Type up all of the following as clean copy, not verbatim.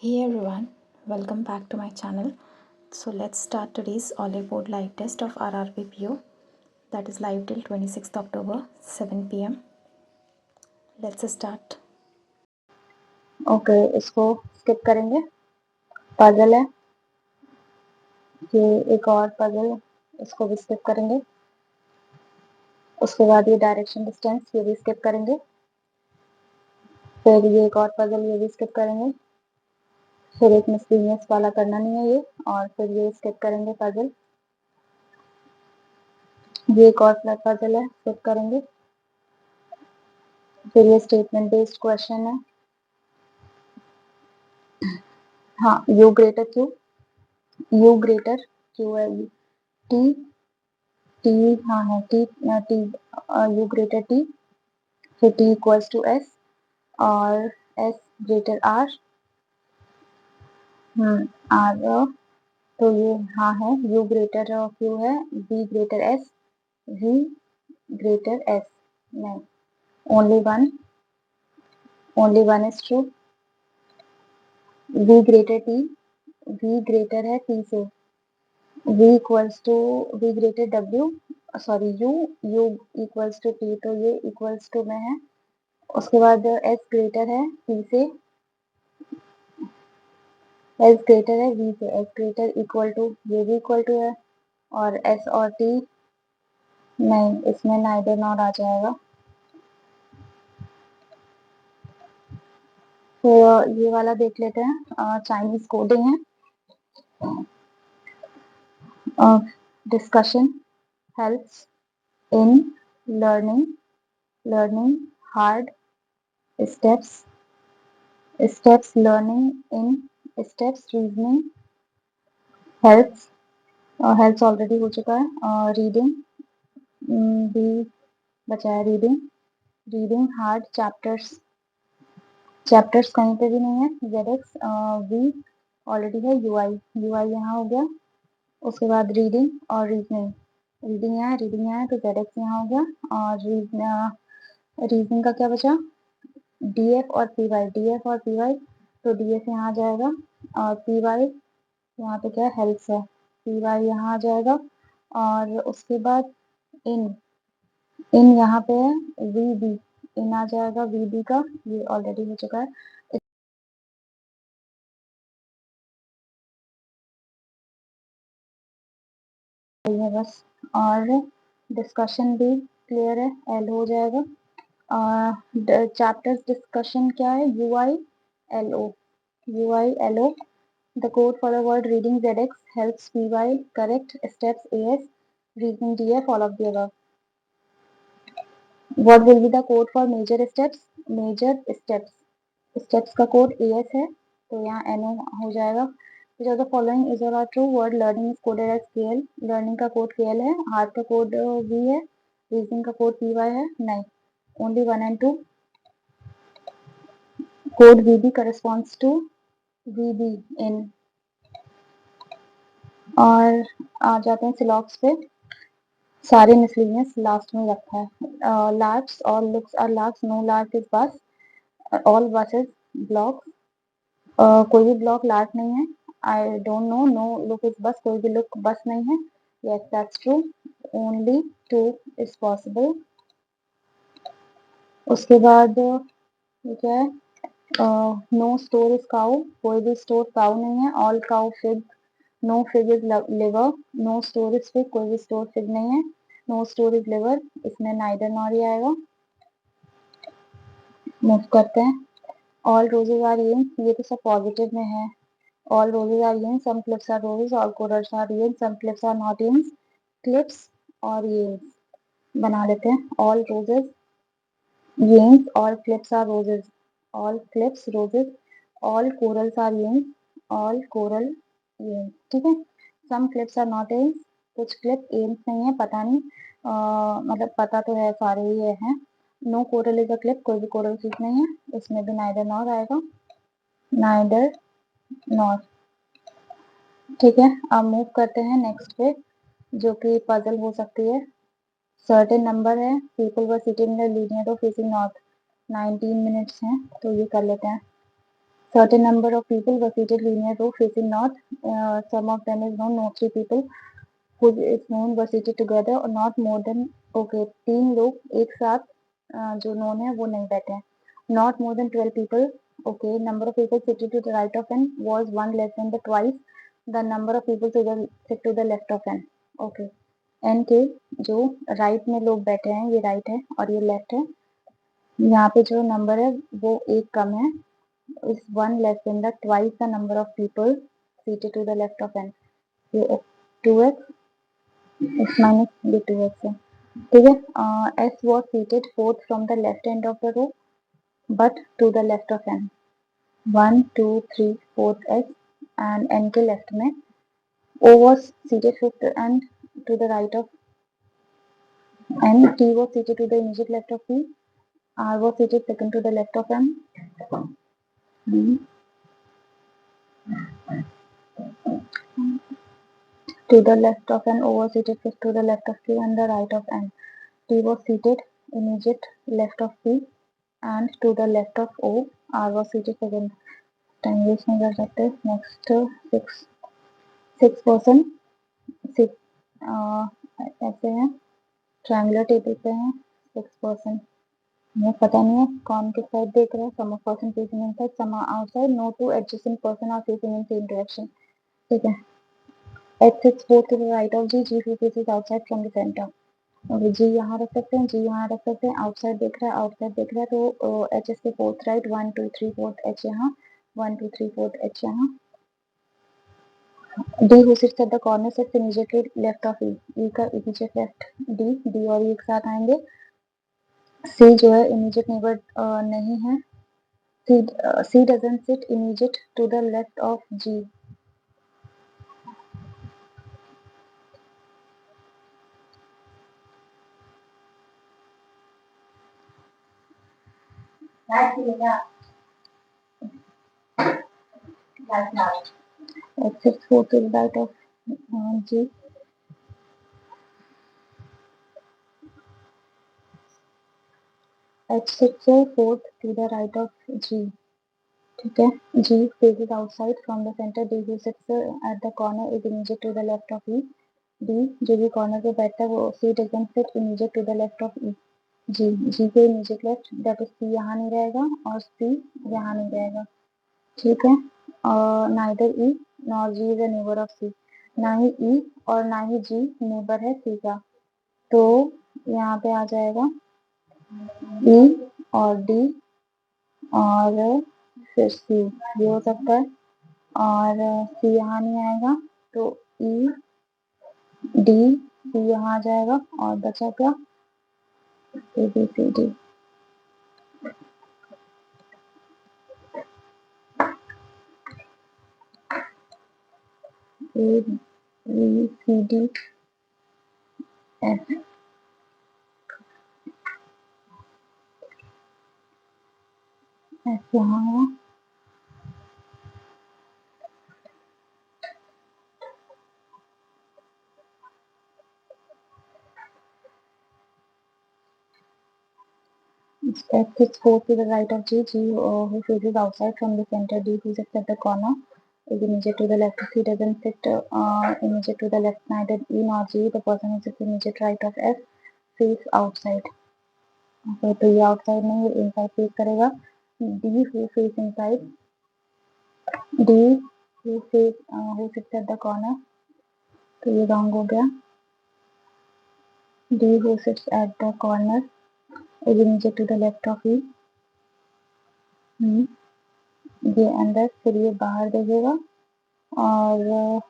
Hey everyone, welcome back to my channel. So let's start today's Olive Board live test of RRBPO, that is live till 26th October 7 p.m. Let's start. Okay इसको skip करेंगे। Puzzle है ये एक और puzzle, इसको भी skip करेंगे। उसके बाद ये डायरेक्शन डिस्टेंस, ये भी स्किप करेंगे। फिर ये एक और पजल, ये भी स्किप करेंगे। फिर एक मिसलीनियस वाला करना नहीं है ये, और फिर ये स्किप करेंगे पजल। ये एक और फ्लैट पजल है, स्किप करेंगे। फिर ये स्टेटमेंट बेस्ड क्वेश्चन है। हाँ, U greater Q, U greater Q है, टी टी, हाँ है T T, U greater T, फिर टी इक्वल्स टू एस और एस ग्रेटर आर। आर, तो ये हाँ है, यू ग्रेटर क्यू है, V greater S, V greater S, नहीं, only one is true. V greater T, V greater है T से, V equals to V greater W, sorry U, U equals to T, तो ये equals to में है। उसके बाद एस ग्रेटर है टी से, एस ग्रेटर है वी से, एस ग्रेटर इक्वल टू, ये भी इक्वल टू है, और एस और टी नहीं, इसमें नाइदर नॉर आ जाएगा। तो ये वाला देख लेते हैं, चाइनीज कोडिंग है। Discussion helps in learning hard steps, learning in steps, reasoning helps, helps already हो चुका है। रीडिंग भी बचा है, रीडिंग हार्ड चैप्टर्स, कहीं पे भी नहीं है। जेडेक्स वी ऑलरेडी है, यूआई यहाँ हो गया। उसके बाद रीडिंग और रीजनिंग, रीडिंग यहाँ है तो जेडेक्स यहाँ हो गया। और रीजनिंग का क्या बचा, डीएफ और पीवाई, तो डीएफ यहाँ आ जाएगा, और पीवाई यहाँ पे क्या है, हेल्प्स है, पीवाई यहाँ आ जाएगा। और उसके बाद इन यहाँ पे है, वीबी, इन आ जाएगा, वीबी का ये ऑलरेडी हो चुका है। बस, और डिस्कशन भी क्लियर है, एल हो जाएगा। चैप्टर्स डिस्कशन क्या है, L O, the code for the word reading Z X helps PY correct steps AS, reasoning DF, all of the above. What will be the code for major steps, steps का code AS है, तो यहाँ NO हो जाएगा। which of the following is or are true, word learning is coded as KL, learning का code KL है, heart का code V है, रीजनिंग का कोड PY है, नहीं, only 1 and 2, code VB corresponds to VB in। और आ जाते हैं सिलॉक्स पे, सारे मिसलिनियस लास्ट में रखा है। Larks, all looks are larks, no lark is bus, all buses block, कोई भी ब्लॉक लार्क नहीं है। I don't know, no look is bus, कोई भी लुक बस नहीं है। Yes that's true, only 2 is possible. उसके बाद ये क्या है, नो स्टोर इज काउ, कोई भी स्टोर काउ नहीं है। All cow fig, no fig is liver, no store is fig, कोई भी स्टोर फिग नहीं है। नो स्टोर इज लिवर, इसमें नाइदर नॉर ही आएगा। मूव करते हैं, ऑल रोजेज आर येन, ये तो सब पॉजिटिव में है। All roses are yens, some clips are roses, all corals are yens, some clips are not yens, clips और yens बना लेते हैं। All roses yens, all clips are roses, all clips roses, all corals are yens, all coral yens, ठीक है। Some clips are not yens, कुछ clip yens नहीं है, पता नहीं, मतलब पता तो है सारे ये हैं। No coral is a clip, कोई भी coral चीज नहीं है, इसमें भी neither nor आएगा, neither nor, ठीक है। अब मूव करते हैं नेक्स्ट पे, जो कि पजल हो सकती है। सर्टेन नंबर है, people were sitting in the linear of facing north, 19 minutes हैं, तो ये कर लेते हैं। certain number of people were seated linear row facing north. Some of them is known, no 3 people who is known were seated together or not more than, okay, 3 लोग एक साथ जो known है वो नहीं बैठे हैं. Not more than 12 people. Okay, number of people seated to the right of n was 1 less than the twice the number of people sit to the left of n. Okay, n के जो right में लोग बैठे हैं ये right है और ये left है. यहाँ पे जो number है वो एक कम है. is 1 less than the twice the number of people seated to the left of n. ये 2x x minus ये 2x है. ठीक है. S was seated fourth from the left end of the row but to the left of n. 1 2 3 4th x and n के left में. O was seated fifth and to the right of n. T was seated to the immediate left of P. R was seated second to the left of M. B to the left of n. O was seated fifth to the left of Q and the right of n. T was seated immediate left of P and to the left of O. R was seated second. Time waste नहीं कर सकते. Next six person ऐसे हैं, triangular table पे हैं 6 person. मुझे पता नहीं है कौन किस साइड देख रहा है. Some of person facing inside, some outside. No two adjacent person are facing in same direction. ठीक है. H sits both to the right of G. G faces outside from the center. अभी G यहाँ रख सकते हैं, G यहाँ रख सकते हैं. आउटसाइड देख रहा है, आउटसाइड देख रहा है तो H इसके फोर्थ राइट, 1 2 3 4th H यहाँ, 1 2 3 4th H यहाँ. D who sits at the corner sits immediately left of E. E का immediate left D. D और E एक साथ आएंगे. C जो है immediate neighbor नहीं है. C doesn't sit immediate to the left of G. H sits fourth to the right of G. H sits fourth to the right of G. ठीक है. G faces outside from the center. D who sits at the corner is immediate to the left of E. D जो भी corner पे बैठता है वो C doesn't sit immediate to the left of E. G के immediate left that is C यहाँ नहीं रहेगा और C यहाँ नहीं रहेगा. ठीक है. neither E nor G is a neighbor of C. ना ही E और ना ही G neighbor है C का. तो यहाँ पे आ जाएगा E और D और फिर C ये हो सकता है और C यहाँ नहीं आएगा तो E D C यहाँ आ जाएगा और बचा क्या A B C D. A B C D F. F यहाँ है. F sits fourth to the right of G. G who faces outside from the center. D who sits at the corner is immediate to the left. C doesn't sit immediate to the left. Neither E nor G. The person who sits immediate right of F face outside. Okay, तो ये outside नहीं, ये inside face करेगा. D who face inside. D who sits at the corner. तो ये wrong हो गया. D who sits at the corner is immediate to the left of E. ये अंदर फिर ये बाहर देखेगा और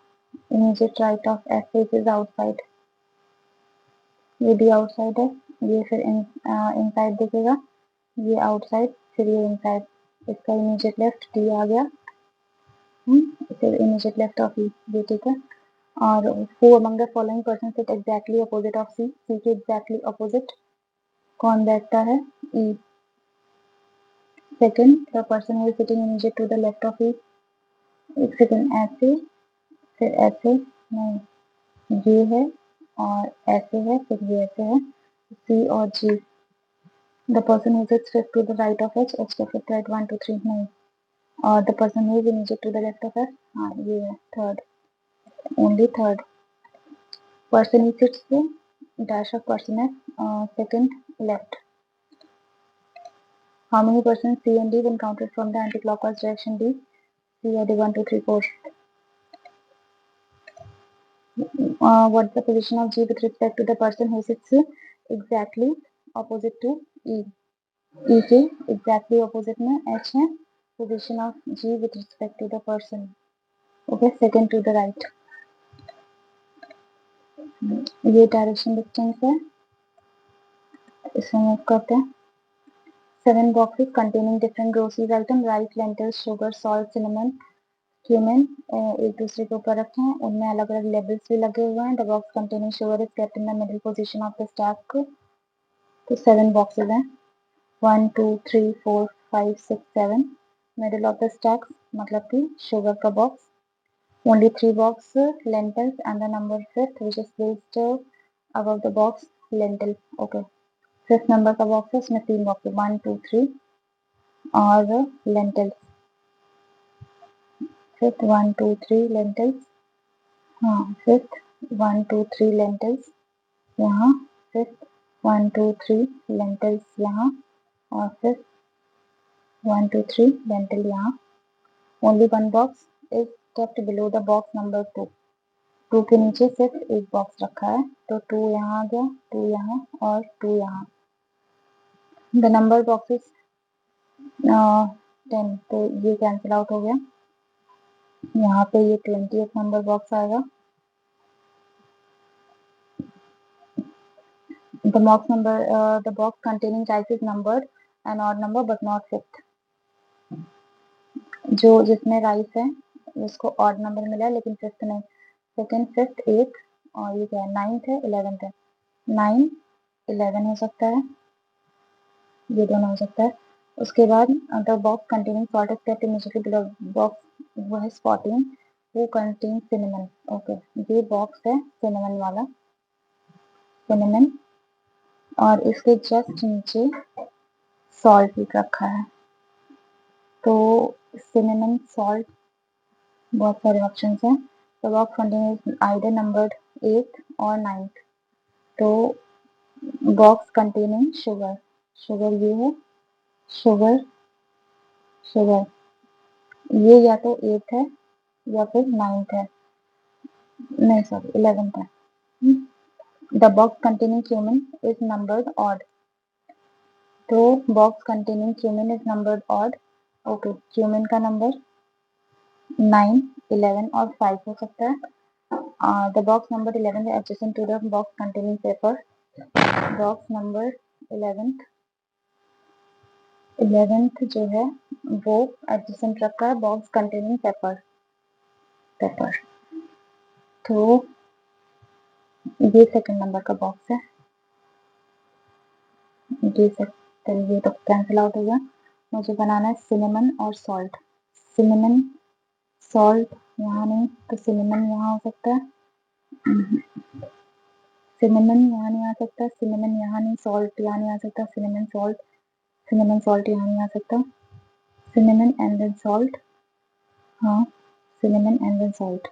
immediate right of F faces outside. ये भी outside है. ये फिर inside देखेगा. ये outside फिर ये inside. इसका immediate left D आ गया. फिर immediate left of E ये ठीक है. और who among the following persons sit exactly opposite of C. C के exactly opposite कौन बैठता है? E. Second, the person who is sitting immediate to the left of E. एक सेकेंड ऐसे फिर ऐसे नहीं, ये है और ऐसे है फिर ये ऐसे है. C और G. The person who sits fifth to the right of H. H के fifth right 1 2 3 नहीं और the person who is immediate to the left of us, हाँ ये है third, only third. Person E sits पे dash of person है second left. How many persons C and D when counted from the anti-clockwise direction D? C or D 1 2 3 4. What's the position of G with respect to the person who sits exactly opposite to E? E के exactly opposite में H है. Position of G with respect to the person. Okay, second to the right. ये direction distance है. इसे move करते हैं. 7 boxes containing different groceries item, rice, lentils, sugar, salt, cinnamon, cumin एक दूसरे के ऊपर रखे हैं. उनमें अलग अलग लेबल्स भी लगे हुए हैं. The box containing sugar is kept in the middle position of the stack. तो 7 बॉक्सेस हैं. 1 2 3 4 5 6 7 मिडिल ऑफ द स्टैक मतलब कि शुगर का box. Only 3 box lentils and the number 5th which is placed above the box lentil. Okay, 5th number का box है, उसमें 3 box 1 2 3 और lentils. 5th 1 2 3 lentils. हाँ 5th 1 2 3 लेंटल्स यहाँ. 5th 1 2 3 लेंटल्स यहाँ और 5th 1 2 3 लेंटल यहाँ. Only 1 box is kept below the box number 2. 2 के नीचे सिर्फ एक बॉक्स रखा है, तो 2 यहाँ आ गया, 2 यहाँ और 2 यहाँ. द नंबर बॉक्सेस 10, तो ये कैंसिल आउट हो गया. यहाँ पे ये 20th नंबर बॉक्स आएगा. The box containing rice is numbered an odd number but not fifth. जो जिसमें राइस है उसको ऑड नंबर मिला है लेकिन फिफ्थ नहीं. सेकंड, फिफ्थ, एट्थ और ये क्या है, 9th है, 11th है. 9 11 हो सकता है, ये दोनों हो सकता है. उसके बाद the box containing salt is kept immediately below box, वो है 14 वो कंटेन सिनेमन. ओके, ये बॉक्स है सिनेमन वाला, सिनेमन. और इसके जस्ट नीचे सॉल्ट भी रखा है. तो सिनेमन, सॉल्ट, बहुत सारे ऑप्शंस हैं. The box containing either numbered 8th और 9th. तो बॉक्स कंटेनिंग शुगर, शुगर ये है, शुगर, शुगर ये या तो 8th है या फिर 9th है, नहीं सॉरी 11th है. The box containing cumin is numbered odd. तो box containing cumin is numbered odd. Okay, cumin का नंबर 9 11 और 5 हो सकता है. The box number 11 is adjacent to the box containing paper. Box number 11th जो है वो adjacent रखा है box containing paper. तो ये सेकंड नंबर का बॉक्स है. ये तो कैंसिल आउट हो गया. मुझे बनाना है सिनेमन और सॉल्ट. सिनेमन, सॉल्ट यहाँ नहीं, तो सिनेमन यहाँ हो सकता है. सिनेमन यहाँ नहीं आ सकता, सिनेमन यहाँ नहीं, सॉल्ट यहाँ नहीं आ सकता, सिनेमन सॉल्ट, सिनेमन सॉल्ट यहाँ नहीं आ सकता. सिनेमन एंड देन सॉल्ट, हाँ सिनेमन एंड देन सॉल्ट.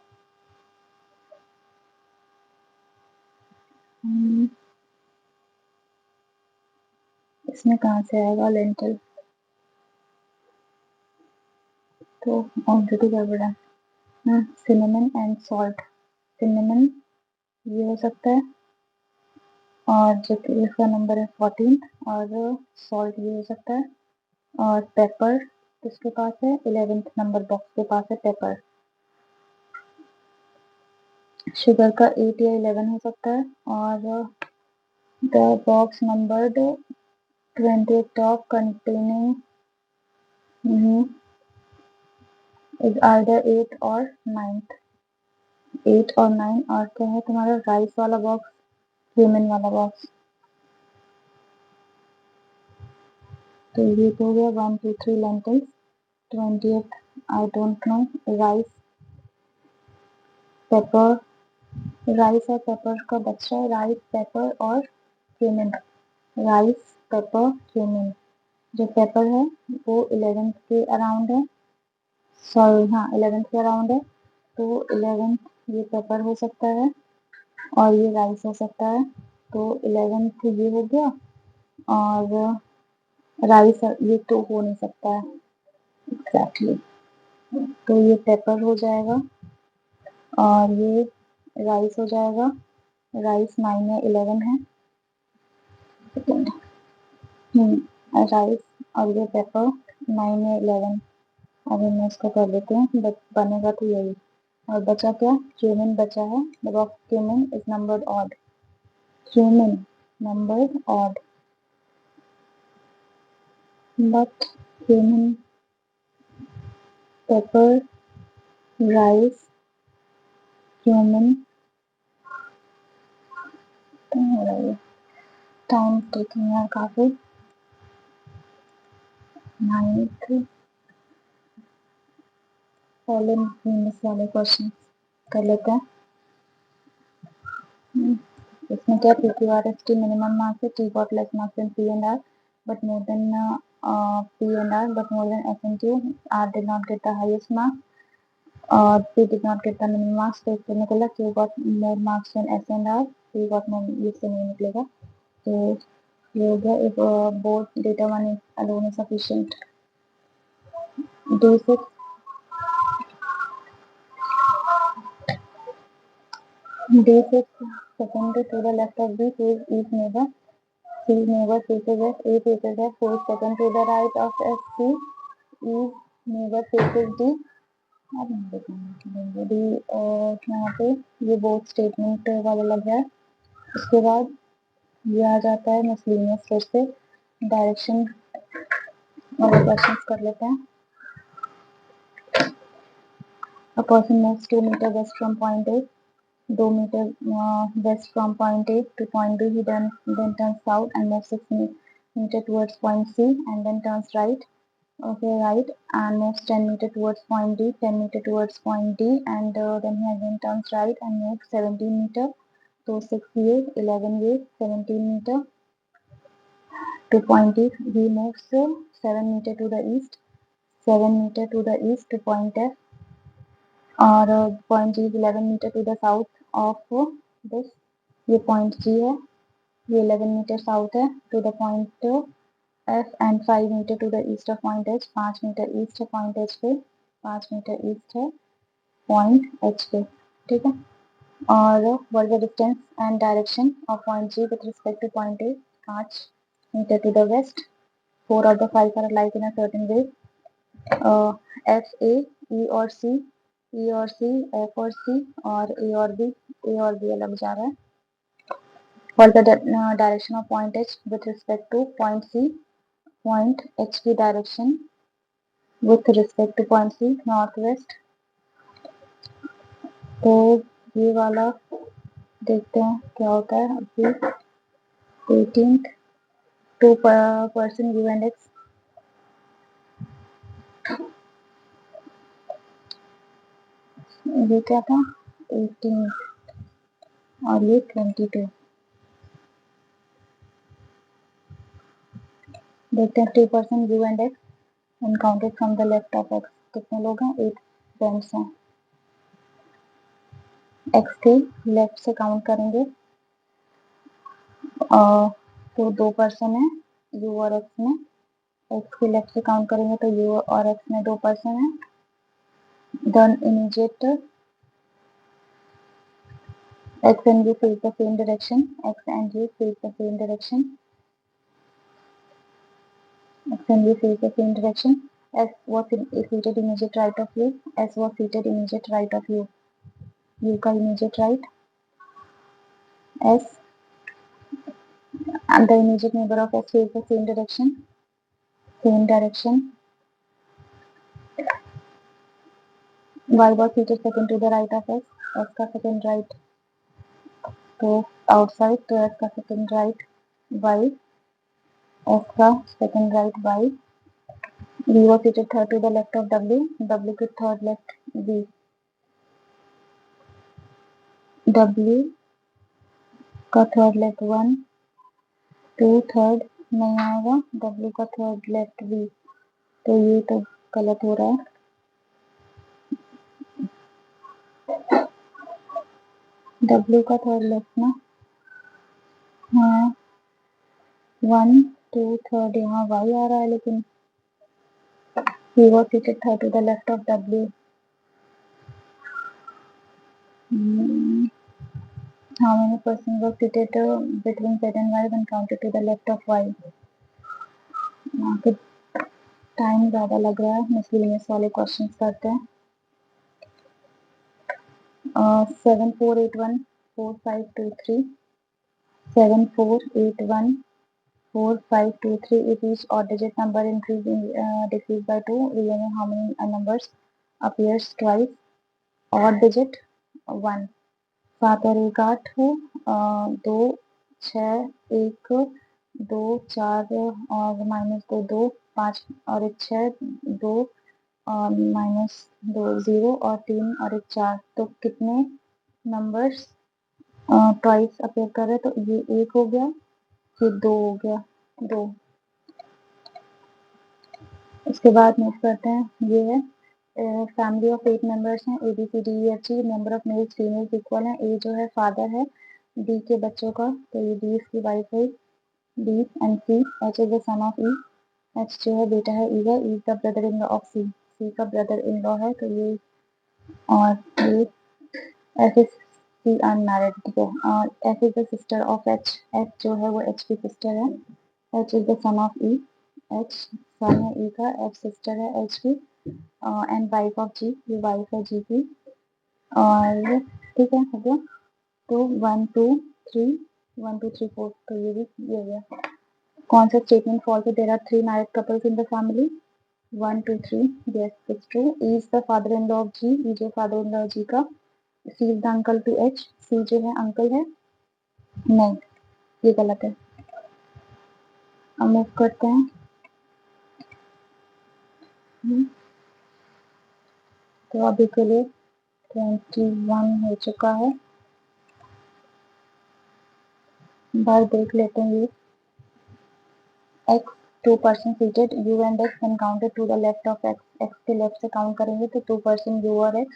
इसमें कहाँ से आएगा लेंटल, तो ऑलरेडी गड़बड़ है. सिनेमन एंड सॉल्ट, सिनेमन ये हो सकता है और जो कि इसका नंबर है 14 और सॉल्ट ये हो सकता है. और पेपर किसके पास है, 11th नंबर बॉक्स के पास है पेपर. शुगर का 8 या 11 हो सकता है. और the box numbered 20th of containing is either 8 और 9th. 8 और 9 और क्या है तुम्हारा, राइस वाला बॉक्स, क्यूमिन वाला बॉक्स. तो ये तो हो गया 1 2 3 lentils. 20th I don't no. Rice, paper, rice और पेपर का बच्चा है, राइस, पेपर और क्यूमिन. Rice, paper, cumin. जो पेपर है वो 11th के अराउंड है सॉरी हाँ 11th के अराउंड है, तो 11th ये पेपर हो सकता है और ये राइस हो सकता है। तो 11th ये हो गया और राइस ये तो हो नहीं सकता है एग्जैक्टली, तो ये पेपर हो जाएगा और ये राइस हो जाएगा। राइस 9 या 11 है, राइस और ये पेपर 9 या 11। अभी मैं इसको कर लेती हूँ, बट बनेगा तो यही। और बचा क्या, क्यूमिन बचा है। Number of cumin is numbered odd, cumin numbered odd, but cumin, paper, rice, cumin, time taking है काफी। 9th पहले मिनस वाले क्वेश्चन कर लेते हैं। इसमें क्या, P Q R S T minimum marks है, T got less marks than P and R but more than P and R but more than S and T. R did not get the highest marks और P did not get the minimum marks, तो इससे निकला Q got more marks than S and R, P got more, इससे नहीं निकलेगा। तो ये हो गया, if both data one is alone is sufficient। D6 D6 second to the left of B is each neighbor, C neighbor faces F, A faces F, 4 second to the right of F, C each neighbor faces D। अब नहीं देखेंगे D, यहाँ पे ये both statement वाला लग रहा है। उसके बाद ये आ जाता है मिसलेनियस, फिर से डायरेक्शन वाले क्वेश्चन कर लेते हैं। A person moves 2 meter west from point A, 2 meter west from point A to point B. He then turns south and moves 6 meter towards point C and then turns right. Okay, right, and moves 10 meter towards point D, 10 meter towards point D, and then he again turns right and moves 17 meter. So 6 ये, 11 ये, 17 meter to point D. He moves 7 meter to the east, 7 meter to the east to point F, और point G 11 metre to the south of this. ये point G है, ये 11 metre south है to the point F and 5 metre to the east of point H, 5 metre east है point H पे, 5 metre east है point H पे, ठीक है। और what the distance and direction of point G with respect to point A, 5 metre to the waste, 4 of the 5 are like in a certain way, F A और C, ई और सी, F और सी और ए और B अलग जा रहा है। What the direction of point H with respect to point C, point H की direction with respect to point C north west. तो ये वाला देखते हैं क्या होता है। अभी 18th 2% U and X, ये क्या था 18 और ये 22। देखते हैं 2% U and X and counted from the left of X, कितने लोग हैं, 8 फ्रेंड्स हैं। X के लेफ्ट से काउंट करेंगे तो 2 पर्सन है U और X में, X के लेफ्ट से काउंट करेंगे तो U और X में 2 पर्सन है। Then immediate X and U face the same direction, X and U face the same direction, X and U face the same direction। S was seated immediate right of U, S was seated immediate right of U, U का immediate right, S and the immediate neighbor of S face the same direction, same direction। Y was seated second to the right of S, S का second right तो outside, तो S का second right Y, S का second right Y। V was seated third to the left of W, W के third left V, W का third left 1 2 third नहीं आएगा, W का थर्ड लेफ्ट V, तो ये तो गलत हो रहा है। W का थर्ड लेफ्ट ना, हाँ 1 2 थर्ड यहाँ Y आ रहा है, लेकिन he was seated third to the left of W. How many persons were seated between Z and Y when counted to the left of Y? यहाँ पे टाइम ज़्यादा लग रहा है, मिसलिनियस वाले क्वेश्चन करते हैं। 74814523, 74814523 if each odd digit number decreased by 2, remaining how many numbers appears twice? Odd digit 1, 7 और 1 8 हो, 2 6 1 2 4 और -2 2 5 और 1 6 2 -2 0 और 3 और 1 4, तो कितने नंबर्स ट्वाइस अपेयर कर रहे हैं? तो ये 1 हो गया, ये 2 हो गया, 2। उसके बाद नेक्स्ट करते हैं, ये है फैमिली ऑफ 8 मेंबर्स हैं, ABCDEFG, number of males females equal है। ए जो है फादर है डी के बच्चों का, तो ये डी इसकी वाइफ है, D and C. H is the son of E, H जो है बेटा है ई का, E the brother in law of C, C का ब्रदर इन लॉ है, तो ये और ये एफ इज सी अनमैरिड, ठीक है। और F is the sister of H, H जो है वो एच की सिस्टर है, H is the son of E, H son है ई का, एच सिस्टर है एच की, एंड वाइफ ऑफ जी, ये वाइफ है जी की, और ठीक है हो गया। तो 1 2 3 1 2 3 4, तो ये भी ये हो गया। कौन सा स्टेटमेंट फॉल्स है? There are 3 married couples in the family, 1 2 3, yes it's true. E is the father in law of G, E जो फादर इन लॉ जी का, C is the uncle to H, C जो है uncle है, नहीं ये गलत है। अब मूव करते हैं, तो अभी के लिए 21 हो चुका है, बार देख लेते हैं। ये x 2 person seated, u and x when counted to the left of x, x के लेफ्ट से काउंट करेंगे तो 2 person u और x,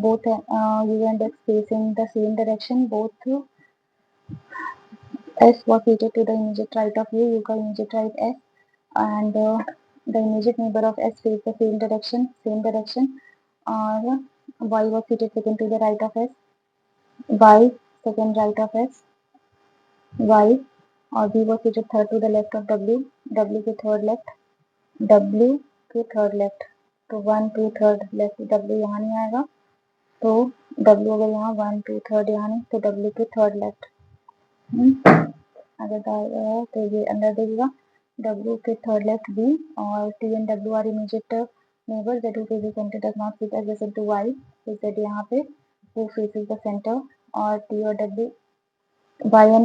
both u and x facing the same direction, both s was seated to the immediate right of u का immediate right s, and the immediate neighbor of s face the same direction, और y was seated second to the right of s, y second right of s, y, और b was seated third to the left of w, w के third left, W के third left, तो 1 2 third left, W यहाँ नहीं आएगा, तो W अगर यहाँ 1 2 थर्ड यहाँ नहीं, तो W के थर्ड लेफ्ट, अगर तो ये अंदर देगा, W के थर्ड लेफ्ट B, और T and W are immediate neighbour, Z who faces center does not fit adjacent to Y, तो Z यहाँ पे who faces the center, और T और W W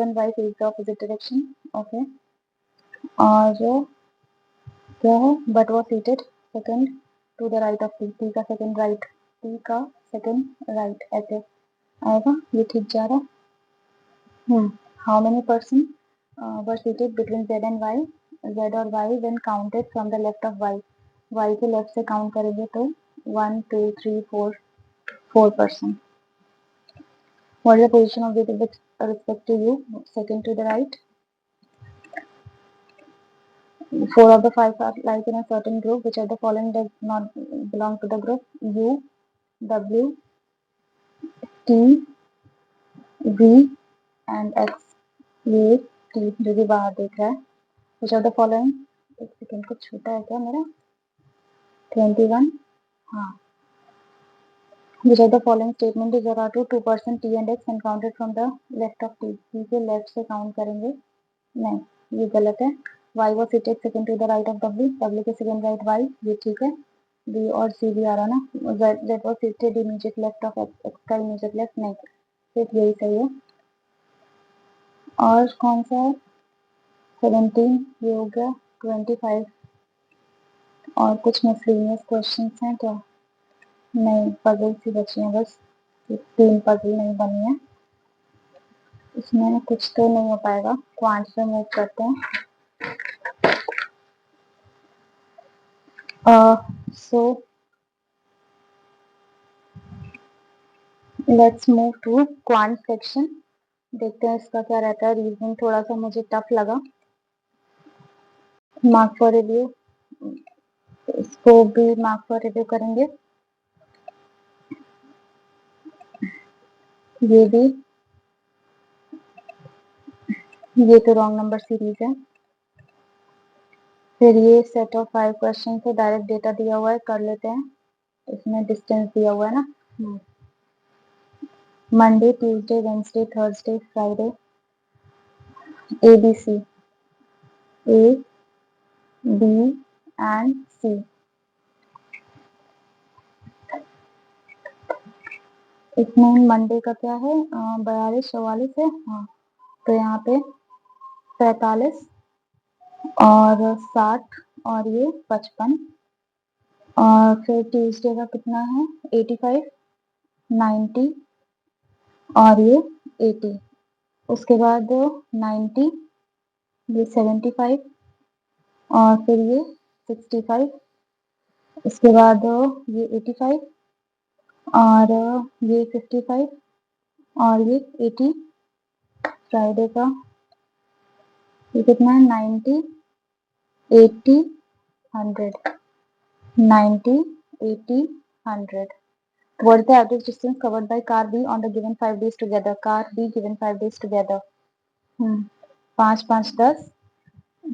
and Y face the opposite direction, okay. और क्या है, but was seated second to the right of T, T का second right, T का सेकंड राइट, ऐसे आएगा, ये ठीक जा रहा है। How many person were seated between Z and Y, Z और Y when counted from the left of Y, Y के लेफ्ट से काउंट करेंगे तो 1 2 3 4, 4 person. What is the position of with respect to you, second to the right, 4 of the 5 are like in a certain group, which of the following does not belong to the group, U W T V and X, ये T जो कि बाहर देख रहा है, which of the following, एक second कुछ छोटा है क्या मेरा, 21, हाँ, which of the following statement is there are two person T and X and counted from the left of T, T के लेफ्ट से काउंट करेंगे, नहीं ये गलत है। Y was seated second to the right of W, W के second right Y, ये ठीक है। B और C भी आ रहा ना, Z was seated immediate left of X, X का immediate left नहीं, सिर्फ यही सही है। और कौन सा है, 17 ये हो गया, 25 और कुछ मिसलेनियस क्वेश्चंस हैं क्या, नहीं पजल सी बची हैं बस, 3 पजल नहीं बनी है, इसमें कुछ तो नहीं हो पाएगा, क्वांट से मूव करते हैं। So let's move to quant section. देखते हैं इसका क्या रहता है। रीजनिंग थोड़ा सा मुझे टफ लगा। मार्क फॉर रिव्यू, इसको भी मार्क फॉर रिव्यू करेंगे। ये भी, ये तो रॉन्ग नंबर सीरीज है। फिर ये सेट ऑफ 5 क्वेश्चन है, डायरेक्ट डेटा दिया हुआ है, कर लेते हैं। इसमें डिस्टेंस दिया हुआ है ना, Monday, Tuesday, Wednesday, Thursday, Friday, ABC, A, B and C। इसमें मंडे का क्या है, 42, 44 है, हाँ, तो यहाँ पे 45 और 60 और ये 55। और फिर ट्यूसडे का कितना है, 85, 90 और ये 80। उसके बाद 90, ये 75 और फिर ये 65। इसके बाद ये 85 और ये 55 और ये 80। फ्राइडे का ये कितना है, 90, 80, 100, 90, 80, 100। What is the average distance covered by car B on the given 5 days together? Car B given 5 days together. 5, 5, 10,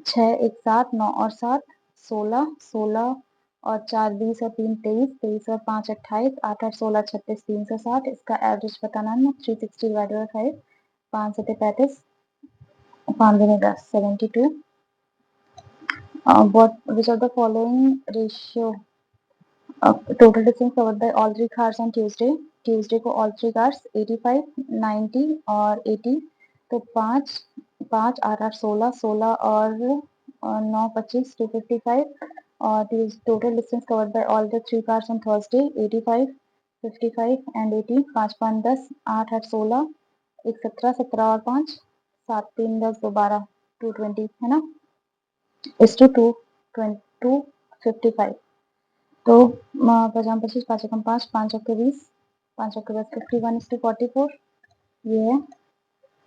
6, 1, 7, 9 और 7, 16, 16 और 4, 20 और 3, 23, 23 और 5, 28, 8 और 16, 36, 360। इसका एवरेज बताना है, 360 डिवाइडेड बाई 5, 5 से 35, 5 में 10, 72। Which of the following ratio total distance covered by all 3 cars on Tuesday? Tuesday को all 3 cars 85, 90 और 80, तो 5, 5, 8, 8, 16, 16 और 9, 25, 255। और total distance covered by all the 3 cars on Thursday 85, 55 and 80, 5, 5, 10, 8, 8, 16, 1, 17, 17 और 5, 7, 3, 10, 2, 12, 220 है ना, is to 255। तो 50, 25, 5 एकम 5, 5 के 20, 5 के 10, 51:44। ये है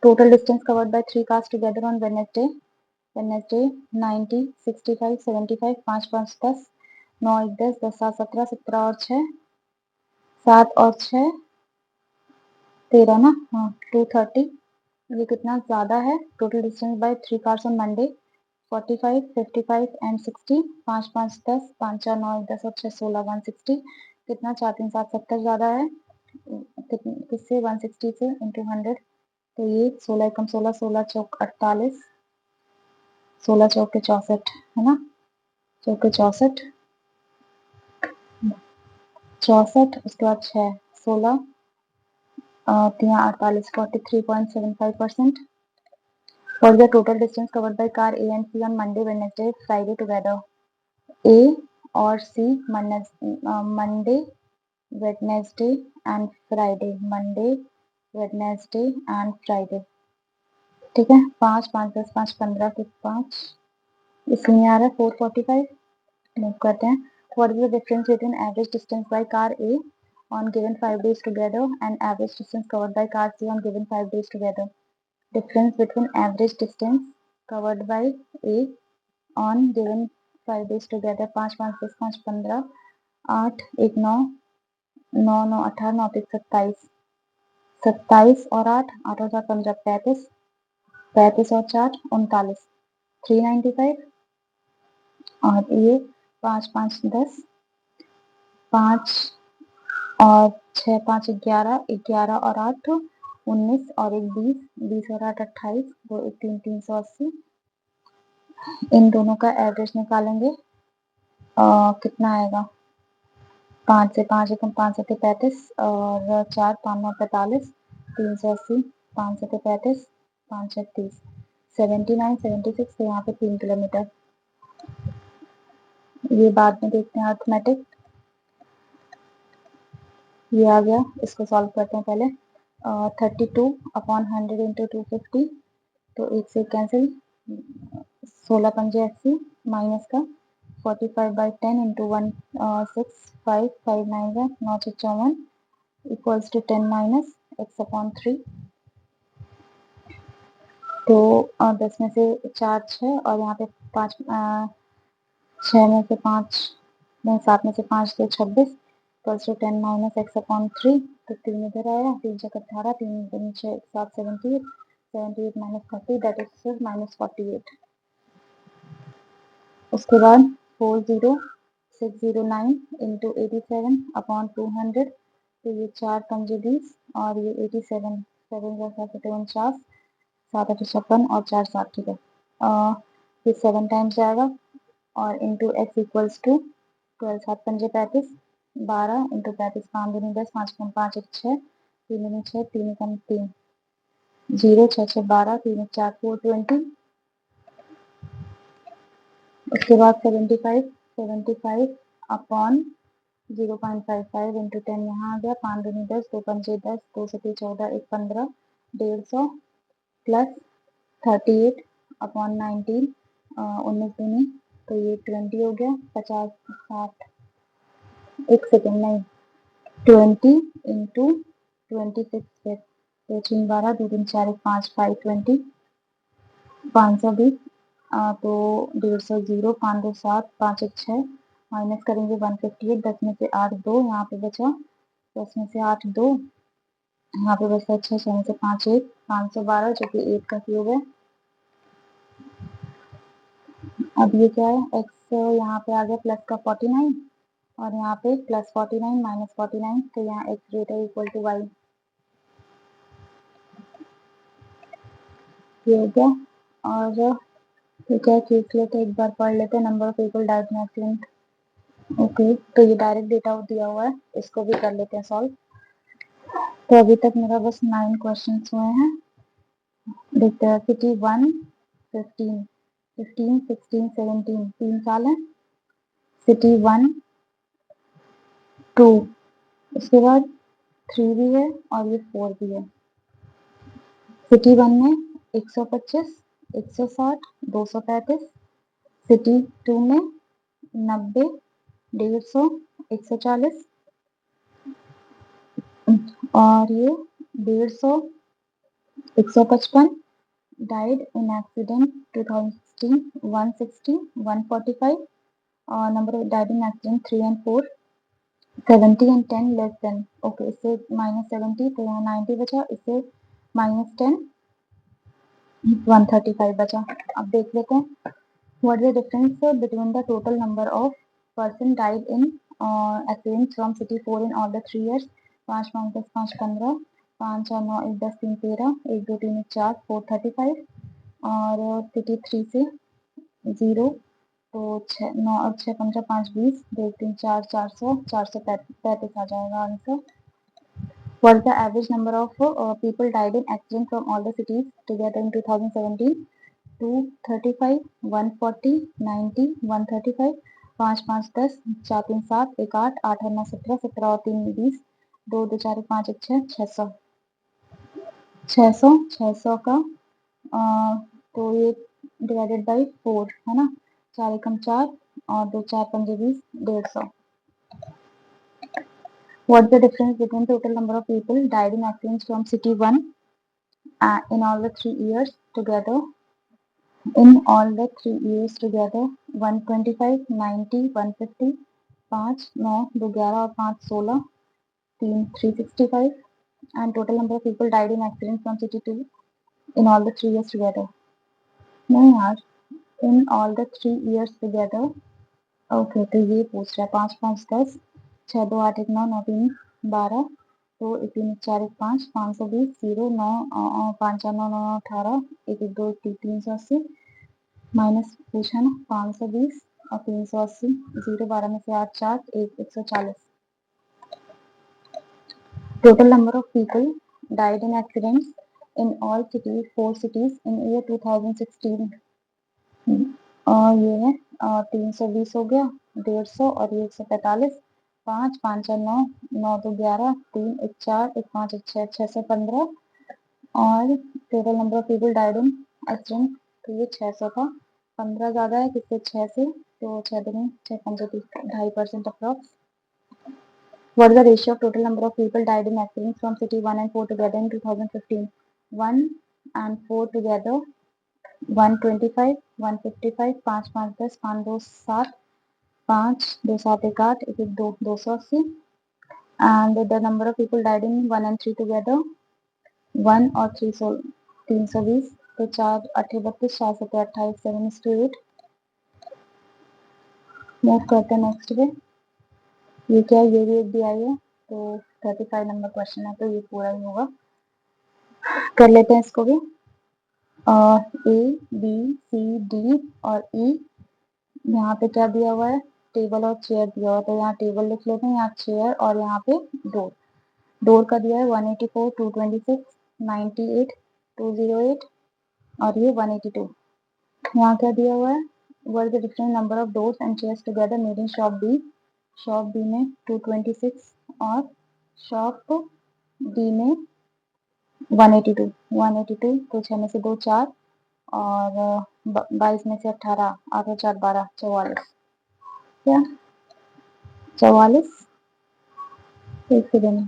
total distance covered by 3 cars together on Wednesday. Wednesday 90, 65, 75, 5, 5, 10, 9, 1, 10, 10, 7, 17, 17 और 6, 7 और 6, 13 ना, हाँ, 230। ये कितना ज़्यादा है। Total distance by 3 cars on Monday 45, 55 and 60, 5, 5, 10, 5, 4, 9, 10 और 6, 16, 160। कितना, 4, 3, 7, 70 ज़्यादा है। किससे, 160 से इंटू 100। तो ये 16 एकम 16, 16 चौक 48, 16 चौके 64 है ना, चौके 64, 64। उसके बाद 6, 16, 3, 48, 43.75%। What is the total distance covered by car A and C on Monday, Wednesday, Friday together? A और C Monday, Wednesday and Friday, Monday, Wednesday and Friday। ठीक है, 5, 5, 10, 5, 15 के 5, इसमें आ रहा है 445। मूव करते हैं। What is the difference between average distance by car A on given 5 days together and average distance covered by car C on given 5 days together? Difference between average distance covered by A on given 5 days together, 5, 5, 10, 5, 15, 8, 1, 9, 9, 9, 18, 9, 27, 27 और 8, 8 और 4, 15, 35, 35 और 4, 39, 395। और ये 5, 5, 10, 5 और 6, 5, 11, 11 और 8, 19 और 1, 20, 20 और 8, 28, 2, 1, 3, 380। इन दोनों का एवरेज निकालेंगे। कितना आएगा, 5 से 5 एकम 5 से 35 और 4, 5, 9, 45, 380, 5 से 35, 5 से 30, 79, 76। तो यहाँ पे 3 किलोमीटर। ये बाद में देखते हैं अर्थमेटिक। ये आ गया, इसको सॉल्व करते हैं पहले। 32 अपॉन 100 इंटू 250, तो 1 से कैंसिल, 16 पंजे 80 माइनस का 45 by 10 into 1, 6, 5, 5, 9 9 54, equals to 10 minus X upon 3। तो 10 में से 4 6 और यहाँ पे 5 6 में से 5 नहीं 7 में से 5 तो 26 equals to 10 minus X upon 3। तो 3 इधर आया, 3 छक 18, 3 दूनी 6 7 78 78 माइनस 30 दैट इज माइनस 48। उसके बाद 40609 इंटू 87 अपॉन 200। तो ये 4 पंजे 20 और ये 87 7 49 7 8 56 और 4 7 ठीक है। ये 7 टाइम्स जाएगा और इंटू एक्स इक्वल्स टू 12 7 पंजे 35 12 इंटू 35 5 दूनी 10 5 कम 5 1 6 3 दूनी 6 3 कम 3 0 6 6 12 3 1 4 4 20। उसके बाद 75 अपॉन 0.55 इंटू 10 यहाँ आ गया 5 दूनी 10 2 पंजे 10 2 सती 14 1 15 150 प्लस 38 अपॉन 19 19 दूनी तो ये 20 हो गया 50 60 एक सेकेंड नहीं 20 इंटू 26 फिर तो 3 12 2 3 4 1 5 520 520 तो 150 0 5 2 7 5 1 6 माइनस करेंगे 158 10 में से 8 2 यहाँ पे बचा 10 में से 8 2 यहाँ पे बचा 6 6 में से 5 1 512 जो कि 8 का क्यूब है। अब ये क्या है x यहाँ पे आ गया प्लस का 49 और यहाँ पे प्लस 49 माइनस 49 तो यहाँ x greater equal to y ये हो गया। और ठीक है देख लेते एक बार पढ़ लेते number of people died in accident. Okay तो ये डायरेक्ट डेटा दिया हुआ है, इसको भी कर लेते हैं सॉल्व। तो अभी तक मेरा बस 9 क्वेश्चन हुए हैं। देखते हैं सिटी 1 15 15 16 17 3 साल है। सिटी 1 2 उसके बाद 3 भी है और ये 4 भी है। सिटी 1 में 125 160 235, सिटी 2 में 90 150 140 और ये 150 155 died in accident 2016 160 145 और number of died in accident 3 and 4 70 and 10 less than okay इससे माइनस 70 तो यहाँ 90 बचा, इससे माइनस 10 135 बचा। अब देख लेते हैं what is the difference between the total number of person died in accidents from city 4 in all the 3 years 5 5 10 5 15 5 और 9 1 10 3 13 1 2 3 4 4 35 और सिटी 3 से 0 तो 6 9 और 6 15 5 20 2 3 4 400 435 आ जाएगा answer. What is the average number of people died in accident from all the cities together in 2017 235 140 90 135 5 5 10 4 3 7 1 8 8 9 17 17 और 3 20 2 2 4 5 1 6 600 का तो ये डिवाइडेड बाई 4 है ना 4 एकम 4 और 2 4 पंजे 20 150। What's the difference between total number of people died in accidents from city 1 in all the 3 years together? In all the 3 years together 125 90 150 5 9 2 11 और 5 16 3 365 and total number of people died in accidents from city 2 in all the 3 years together. नहीं यार in all the 3 years together okay तो ये पूछ रहा है 5 5 10 6 2 8 1 9 9 3 12 तो 3 4 1 5 520 0 9 5 4 9 9 18 1 1 2 3 380 minus पूछा ना 520 और 380 0 12 में से 8 4 1 140। Total number of people died in accidents in all cities 4 cities in year 2016 और ये है 320 हो गया 150 और ये 145 5 5 और 9 9 2 11 3 1 4 1 5 1 6 615 और total number of people died in accident तो ये 600 का 15 ज़्यादा है किससे 6 से तो 6 दूनी 6 5 2.5% approx. What is the ratio of total number of people died in accidents from city 1 and 4 together in 2015? 1 and 4 together 125, 155, 5 5 10, 5 2 7, 5 2 7 1 8, 1 1 2 280. And the number of people died in 1 and 3 together 1 और 3 320. तो 4 8 32, 4 7 28, 7:8. मूव करते हैं नेक्स्ट पे। ये क्या है, ये भी एक दिया है, तो 35 नंबर क्वेश्चन है, तो ये पूरा ही होगा। कर लेते हैं इसको भी। ए बी सी डी और ई, यहाँ पे क्या दिया हुआ है, टेबल और चेयर दिया हुआ है, तो यहाँ टेबल लिख लेते हैं, यहाँ चेयर और यहाँ पे डोर। डोर का दिया है 184, 226, 98, 208 और ये 182। यहाँ क्या दिया हुआ है, what is the different number of doors and chairs together made in shop B? Shop B में 226 और शॉप डी में 182। 182 तो 6 में से 2 4 और 22 में से 18, 8 और 4 12, 44। क्या 44? एक second.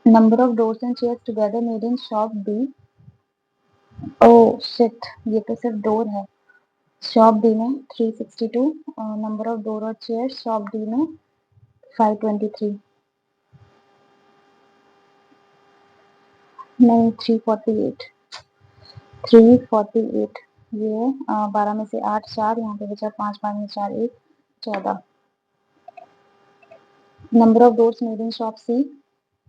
Number of doors and chairs together made in shop B. Oh shit, ये तो सिर्फ डोर है। शॉप बी में 362 और नंबर ऑफ डोर और चेयर शॉप डी में 523। नहीं 348। 348 ये है। 12 में से 8 4, यहाँ पे बचा 5 5 में 4 1, 14। Number of doors made in shop C.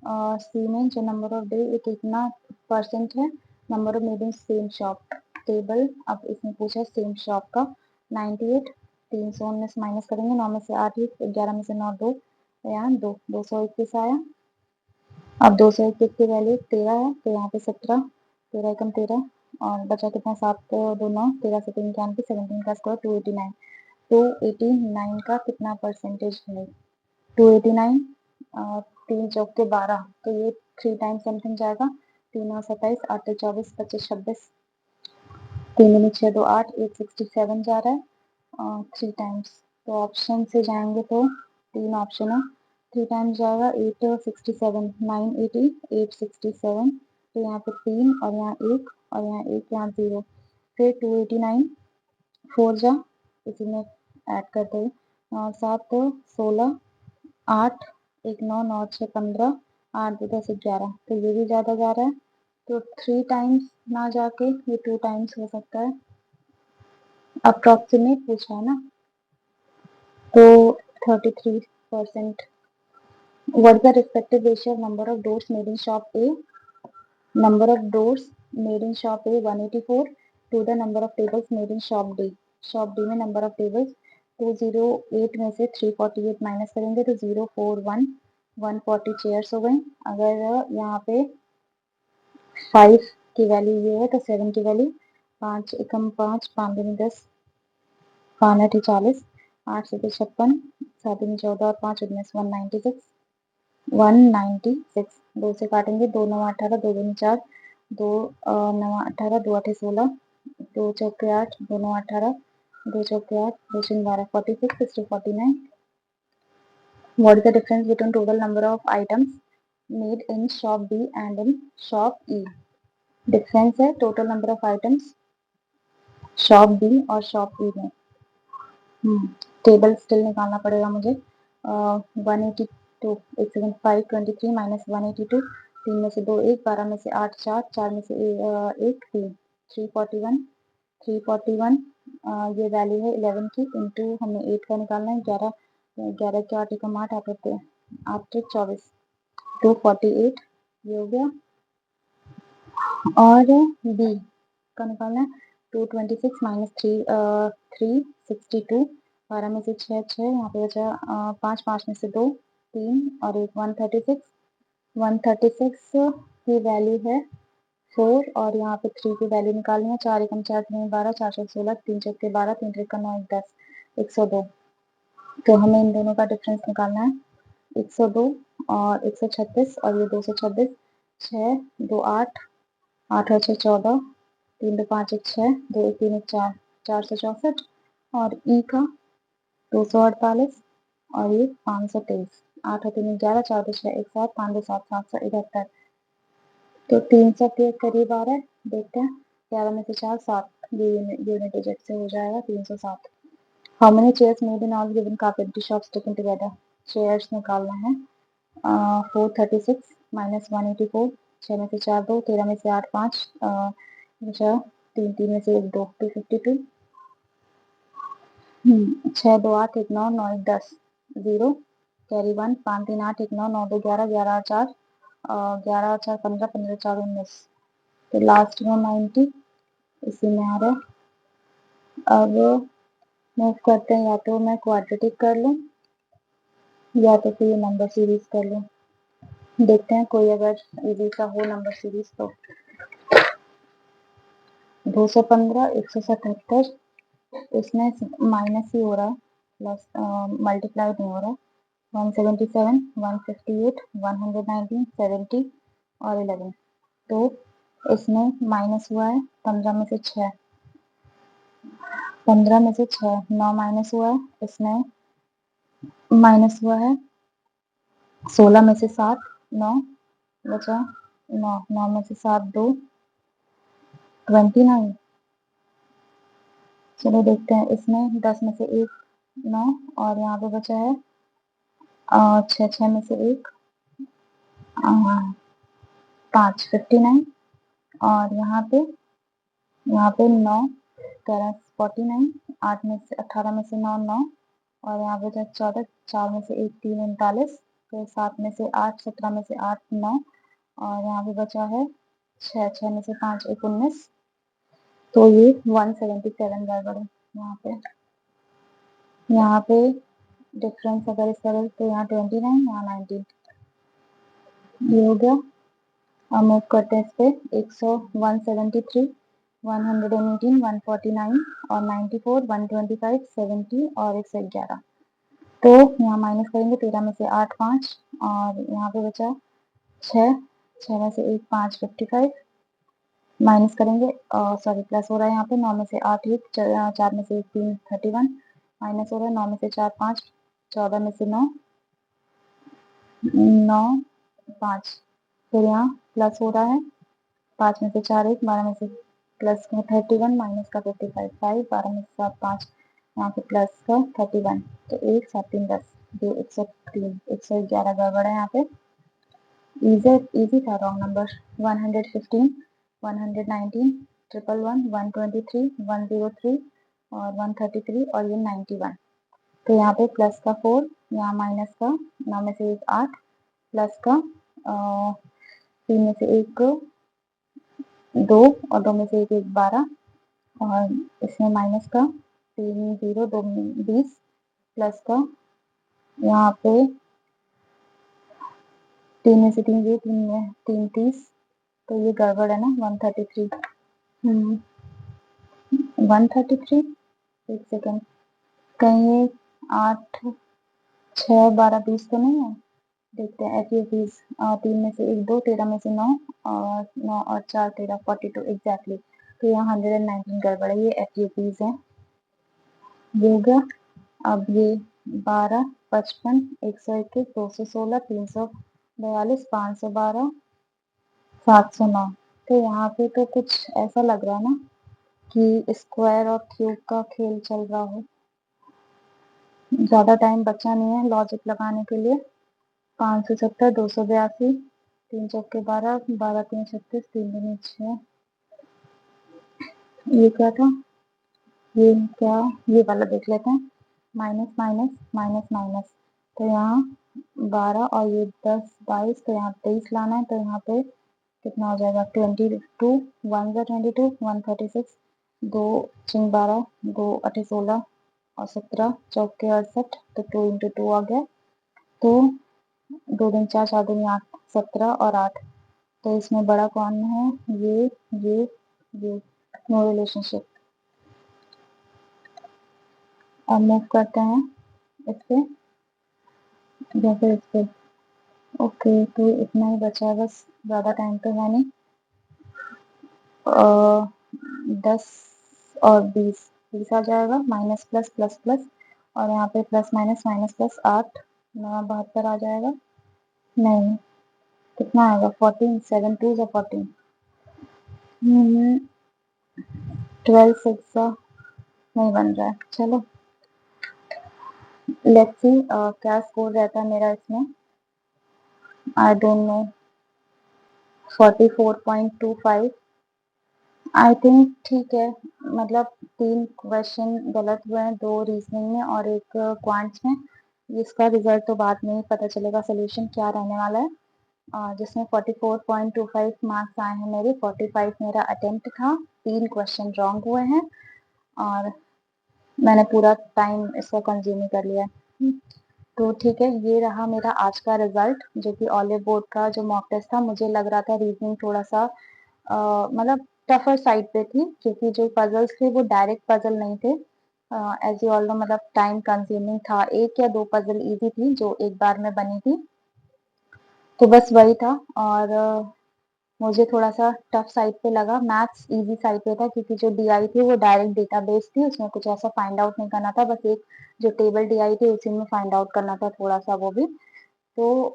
C में जो नंबर ऑफ डे ये कितना परसेंट है, number of made in same shop table. अब इसमें पूछा है सेम शॉप का 98। 300 में से माइनस करेंगे, 9 में से 8 1, 11 में से 9 2, यहाँ 2 221 आया। अब 221 की वैल्यू 13 है, तो यहाँ पे 17, 13 एकम 13 और बचा कितना 7 2 9, 13 से 3 कैंसिल, 17 का स्क्वायर 289। 289 का कितना परसेंटेज है, 289 और 3 चौक के 12, तो ये 3 टाइम्स समथिंग जाएगा। 3 और 27, 8 24, 25 26, 3 में 6 2 8, 867 जा रहा है और 3 टाइम्स। तो ऑप्शन से जाएंगे तो 3 ऑप्शन है, 3 टाइम्स जाएगा 867, 980, 867। तो यहाँ पे 3 और यहाँ 1 और यहाँ 1, यहाँ 0, फिर 289 4 जा, इसी में ऐड करते हैं, और 7 16, 8 1 9 9 6 15, 8 2 10 11, तो ये भी ज़्यादा जा रहा है, तो 3 टाइम्स ना जाके ये 2 टाइम्स हो सकता है। अप्रॉक्सीमेट पूछा है ना, तो 33%। What is the respective ratio of number of doors made in shop A? Number of doors made in shop A 184 to the number of tables made in shop D. Shop D में number of tables 208 में से 348 minus करेंगे तो 041, 140 chairs हो गई। अगर यहाँ पे 5 की वैल्यू ये है तो 7 की वैल्यू 5 एकम 5, 5 दूनी 10, 5 8 40, 8 से 56, 7 में 14 और 5 19, 196, 196। 2 से काटेंगे, 2 9 18, 2 दूनी 4, 2 9 18, 2 8 16, 2 चौके 8, 2 9 18, 2 चौके 8, 2 6 12, 46, 60 49। What is the difference between total number of items made in shop B and in shop E? Difference है total number of items shop B और शॉप ई में। टेबल स्टिल निकालना पड़ेगा मुझे। 182, एक सेकेंड, 523 माइनस 182, 3 में से 2 1, 12 में से 8 4, 4 में से 1 3, 341, 341 ये वैल्यू है 11 की, इंटू हमें 8 का निकालना है, 11 11 के 8 एकम 8, 8 होते हैं 8 24, 248 ये हो गया। और बी का निकालना है 226 माइनस 362, 12 में से 6 6, यहाँ पे बचा 5 5 में से 2 3 और 1 136। 136 की वैल्यू है 4 और यहाँ पे 3 की वैल्यू निकालनी है। 4 एकम 4 3 12, 4 4 16, 3 चौक के 12, 3 3 9 10, 102। तो हमें इन दोनों का डिफरेंस निकालना है 102 और 136, और ये 226, 6 2 8, 8 और 6 14, 3 2 5 1 6, 2 1 3 1 4, 464। और ई का 248 और ये 523। 8 और 3 11, 4 2 6 1 7, 5 2 7 771। तो 300 के करीब आ रहा है। देखते हैं 11 में से 4 7, ये यूनिट डिजिट से हो जाएगा 307। How many chairs made in all given carpentry shop sticking together. Chairs निकालना है। 436 माइनस 184, 6 में से 4 2, 13 में से 8 5, बचा 3 3 में से 1 2, 252। 6 2 8 1 9 9 1 10 0 कैरी 1, 5 3 8 1 9 9 2 11 11 8 4, 11 4 15 15 4 19। तो लास्ट में 90 इसी में आ रहा है। अब मूव करते हैं, या तो मैं क्वाड्रेटिक कर लूँ या तो फिर नंबर सीरीज कर लूँ। देखते हैं कोई अगर इजी सा हो नंबर सीरीज तो। 215 177, इसमें माइनस ही हो रहा है, प्लस मल्टीप्लाई नहीं हो रहा है। 177 158 119 70 और 11। तो इसमें माइनस हुआ है 15 में से 6, 15 में से 6 9 माइनस हुआ है, इसमें माइनस हुआ है 16 में से 7 9 बचा 9, 9 में से 7 2 29। चलो देखते हैं, इसमें 10 में से 1 9 और यहाँ पे बचा है 6 6 में से 1 5 59 और यहाँ पे 9 13 49, 8 में से 18 में से 9 9 और यहाँ पे 14, 4 में से 1 3 39, फिर 7 में से 8 17 में से 8 9 और यहाँ पे बचा है 6 6 में से 5 1 19। तो ये 177 गड़बड़ है यहाँ पे डिफरेंस अगर इस तरह तो यहाँ 29 यहाँ 19 ये हो गया। अब मूव करते हैं इस पे 100 173 118 149 और 94 125 70 और 111। तो यहाँ माइनस करेंगे 13 में से 8 5 और यहाँ पे बचा 6 6 में से 1 5 55 माइनस करेंगे सॉरी प्लस हो रहा है यहाँ पे 9 में से 8 1 4 में से 1 3 31 माइनस हो रहा है 9 में से 4 5 14 में से 9 9 5 फिर यहाँ प्लस हो रहा है 5 में से 4 1 12 में से प्लस का 31 माइनस का 55 5 12 में से 7 5 यहाँ पे प्लस का 31 तो 1 7 3 10 जो 103 111 गड़बड़ है यहाँ पे। इजी था रॉन्ग नंबर 115 119 111 123 103 और 133 और ये 91। तो यहाँ पे प्लस का 4 यहाँ माइनस का 9 में से 1 8 प्लस का 3 में से 1 2 और 2 में से 1 1 12 और इसमें माइनस का 3 0 2 20 प्लस का यहाँ पे 3 में से 3 0 3 में 3 30। तो ये गड़बड़ है ना 133 133। एक सेकेंड कहीं 8 6 12 20 तो नहीं है। देखते हैं एफ यू फीस 3 में से 1 2 13 में से 9 और 9 और 4 13 42 एग्जैक्टली। तो यहाँ 119 गड़बड़ है, ये एफ यू फीस है ये हो गया। अब ये 12 55 121 216 342 512 709। तो यहाँ पे तो कुछ ऐसा लग रहा है ना कि स्क्वायर और क्यूब का खेल चल रहा हो। ज़्यादा टाइम बचा नहीं है लॉजिक लगाने के लिए। 570 282 3 चौके 12 12 3 36 3 दूनी 6। ये क्या था ये क्या ये वाला देख लेते हैं माइनस माइनस माइनस माइनस। तो यहाँ 12 और ये 10 22 तो यहाँ 23 लाना है। तो यहाँ पे कितना हो जाएगा 22 1 22 136 2 चिंग 12 2 8 16 और 17 चौके 68 तो 2 इंटू 2 आ गया। तो 2 दिन 4 4 दिन 8 17 और 8। तो इसमें बड़ा कौन है ये नो रिलेशनशिप। अब मूव करते हैं इस पे जैसे इस पे। ओके तो इतना ही बचा है बस, ज़्यादा टाइम तो है नहीं। 10 और 20 20 आ जाएगा माइनस प्लस प्लस प्लस और यहाँ पे प्लस माइनस माइनस प्लस 8 9 72 आ जाएगा। नहीं, कितना आएगा 14 7 2 या 14 12 6 नहीं बन रहा है। चलो लेट्स सी क्या स्कोर रहता है मेरा इसमें। आई डोंट नो 44.25 आई थिंक ठीक है। मतलब 3 क्वेश्चन गलत हुए हैं, 2 रीजनिंग में और 1 क्वांट्स में। इसका रिजल्ट तो बाद में ही पता चलेगा सोल्यूशन क्या रहने वाला है। जिसमें 44.25 मार्क्स आए हैं मेरे। 45 मेरा अटेम्प्ट था, 3 क्वेश्चन रॉन्ग हुए हैं और मैंने पूरा टाइम इसका कंज्यूम कर लिया है। तो ठीक है, ये रहा मेरा आज का रिजल्ट, जो कि ऑलिव बोर्ड का जो मॉक टेस्ट था। मुझे लग रहा था रीजनिंग थोड़ा सा मतलब टफर साइड पे थी, क्योंकि जो पजल्स थे वो डायरेक्ट पजल नहीं थे। एज यू ऑल नो, मतलब टाइम कंज्यूमिंग था। 1 या 2 पजल इजी थी जो एक बार में बनी थी, तो बस वही था। और मुझे थोड़ा सा टफ साइड पे लगा। मैथ्स इजी साइड पे था, क्योंकि जो डीआई थी वो डायरेक्ट डेटाबेस थी, उसमें कुछ ऐसा फाइंड आउट नहीं करना था, बस एक जो टेबल डीआई थी उसी में फाइंड आउट करना था थोड़ा सा, वो भी। तो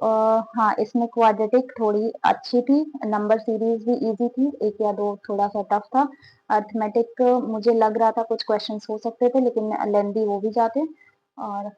हाँ, इसमें क्वाड्रेटिक थोड़ी अच्छी थी, नंबर सीरीज भी इजी थी, 1 या 2 थोड़ा सा टफ था। अर्थमेटिक मुझे लग रहा था कुछ क्वेश्चंस हो सकते थे, लेकिन लेंदी वो भी जाते। और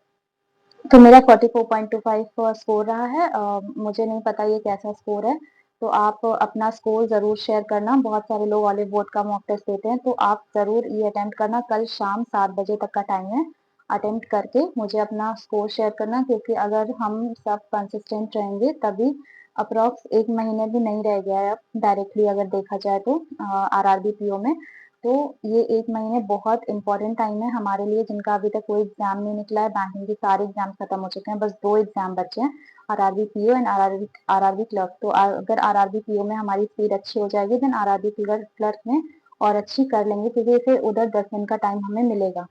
तो मेरा 44.25 स्कोर रहा है। मुझे नहीं पता ये कैसा स्कोर है, तो आप अपना स्कोर ज़रूर शेयर करना। बहुत सारे लोग ऑलिव बोर्ड का मॉक टेस्ट देते हैं, तो आप ज़रूर ये अटेम्प्ट करना। कल शाम 7 बजे तक का टाइम है। अटेम्प्ट करके मुझे अपना स्कोर शेयर करना, क्योंकि अगर हम सब कंसिस्टेंट रहेंगे तभी अप्रॉक्स 1 महीने भी नहीं रह गया है अब, डायरेक्टली अगर देखा जाए तो आरआरबी पीओ में। तो ये 1 महीने बहुत इंपॉर्टेंट टाइम है हमारे लिए, जिनका अभी तक कोई एग्जाम नहीं निकला है। बैंकिंग के सारे एग्जाम खत्म हो चुके हैं, बस 2 एग्जाम बचे हैं, RRB PO and RRB clerk. तो अगर आरआरबी पीओ में हमारी स्पीड अच्छी हो जाएगी, देन आरआरबी क्लर्क में और अच्छी कर लेंगे, क्योंकि फिर उधर 10 दिन का टाइम हमें मिलेगा।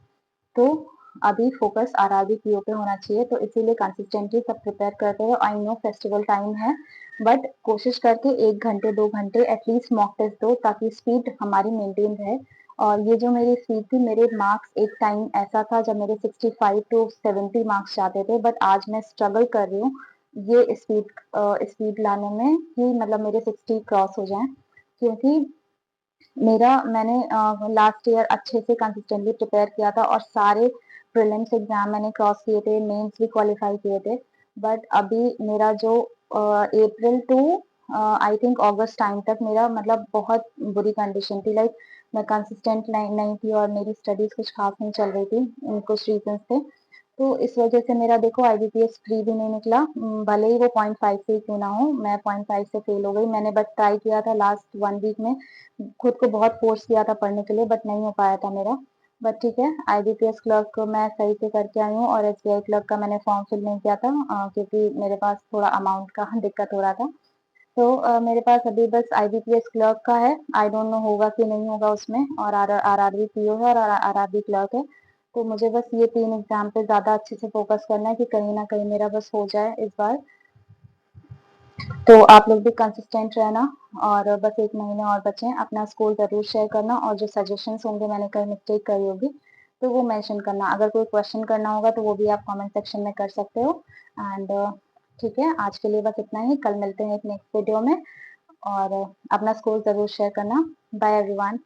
तो अभी फोकस आरआरबी पीओ पे होना चाहिए, तो इसीलिए कंसिस्टेंटली सब प्रिपेयर करते हैं। आई नो फेस्टिवल टाइम है, बट कोशिश करके 1 घंटे 2 घंटे एटलीस्ट मॉक टेस्ट दो, ताकि स्पीड हमारी मेंटेन रहे। और ये जो मेरी स्पीड थी, मेरे मार्क्स एक टाइम ऐसा था जब मेरे 65 टू 70 मार्क्स जाते थे, बट आज मैं स्ट्रगल कर रही हूँ ये स्पीड लाने में, कि मतलब मेरे 60 क्रॉस हो जाएं। क्योंकि मैंने लास्ट ईयर अच्छे से कंसिस्टेंटली प्रिपेयर किया था, और सारे प्रीलिम्स एग्जाम मैंने क्रॉस किए थे, मेंस भी क्वालिफाई किए थे। बट अभी मेरा जो April to I think August time तक मेरा मतलब बहुत बुरी कंडीशन थी। लाइक मैं कंसिस्टेंट नहीं थी, और मेरी स्टडीज कुछ खास नहीं चल रही थी, कुछ रीजंस थे। तो इस वजह से मेरा देखो आईबीपीएस प्री भी नहीं निकला। भले ही वो 0.5 से क्यों ना हो, मैं 0.5 से फेल हो गई। मैंने बस ट्राई किया था लास्ट 1 वीक में, खुद को बहुत फोर्स किया था पढ़ने के लिए, बट नहीं हो पाया था मेरा। बट ठीक है, आईबीपीएस क्लर्क मैं सही से करके आई हूँ, और एसबीआई क्लर्क का मैंने फॉर्म फिल नहीं किया था, क्योंकि मेरे पास थोड़ा अमाउंट का दिक्कत हो रहा था। तो मेरे पास अभी बस आईबीपीएस क्लर्क का है। आई डोंट नो होगा कि नहीं होगा उसमें, और आरआरबी पीओ है और आरआरबी क्लर्क है। तो मुझे बस ये 3 एग्जाम पे ज्यादा अच्छे से फोकस करना है, कि कहीं ना कहीं मेरा बस हो जाए इस बार। तो आप लोग भी कंसिस्टेंट रहना, और बस 1 महीने और बचे हैं। अपना स्कोर जरूर शेयर करना, और जो सजेशंस होंगे मैंने कहीं मिस्टेक करी होगी तो वो मेंशन करना। अगर कोई क्वेश्चन करना होगा तो वो भी आप कमेंट सेक्शन में कर सकते हो। एंड ठीक है, आज के लिए बस इतना ही। कल मिलते हैं एक नेक्स्ट वीडियो में, और अपना स्कोर जरूर शेयर करना। Bye everyone.